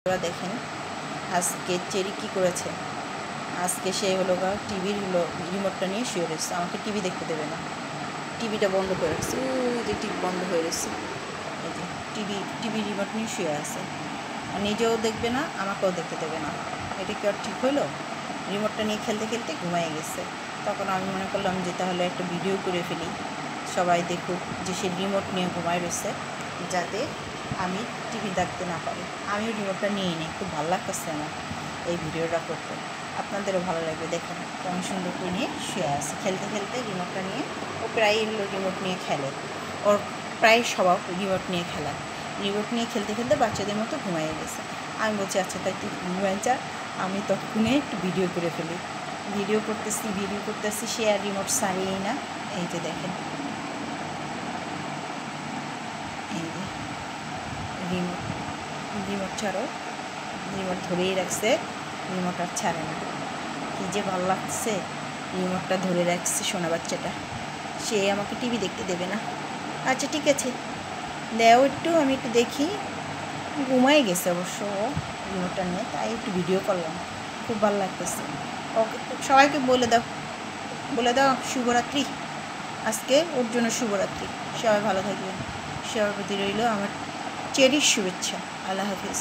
দেখেন আজকে চেরি কি করেছে। আজকে সে হলো টিভির রিমোটটা নিয়ে শুয়ে রয়েছে, আমাকে টিভি দেখতে দেবে না, টিভিটা বন্ধ করে রাখছে। ওই যে টিভি বন্ধ হয়ে রয়েছে, এই যে টিভি রিমোট নিয়ে শুয়ে আছে, আর নিজেও দেখবে না, আমাকেও দেখতে দেবে না। এটা কি আর ঠিক হলো? রিমোটটা নিয়ে খেলতে খেলতে ঘুমায় গেছে। তখন আমি মনে করলাম যে তাহলে একটা ভিডিও করে ফেলি, সবাই দেখুক যে সে রিমোট নিয়ে ঘুমায় রয়েছে, যাতে আমি টিভি দেখতে না পারি। আমিও রিমোটটা নিয়ে নিই, খুব ভালো লাগতেছে আমার এই ভিডিওটা করতে। আপনাদেরও ভালো লাগবে, দেখেন কেমন সুন্দর করে নিয়ে শুয়ে আছে, খেলতে খেলতে রিমোটটা নিয়ে। ও প্রায় রিমোট নিয়ে খেলে, ওর প্রায় স্বভাব রিমোট নিয়ে খেলা। রিমোট নিয়ে খেলতে খেলতে বাচ্চাদের মতো ঘুমাইয়ে গেছে। আমি বলছি আচ্ছা তাই তুই ঘুমাই যা, আমি তখনই একটু ভিডিও করে ফেলি। ভিডিও করতেছি, সে আর রিমোট ছাড়িয়েই না। এই যে দেখেন, এই যে রিমোট ছাড়ো, রিমোট ধরেই রাখছে, রিমোট আর ছাড়ে না। কী যে ভালো লাগছে, রিমোটটা ধরে রাখছে সোনা বাচ্চাটা, সে আমাকে টিভি দেখতে দেবে না। আচ্ছা ঠিক আছে, দেও একটু, আমি একটু দেখি। ঘুমাই গেছে অবশ্য রিমোটটা নিয়ে, তাই একটু ভিডিও করলাম, খুব ভালো লাগতেছে। ওকে সবাইকে বলে দাও শুভরাত্রি। আজকে ওর জন্য শুভরাত্রি, সবাই ভালো থাকবেন। সবার প্রতি রইল আমার চেরির শুভেচ্ছা। আল্লাহ হাফিজ।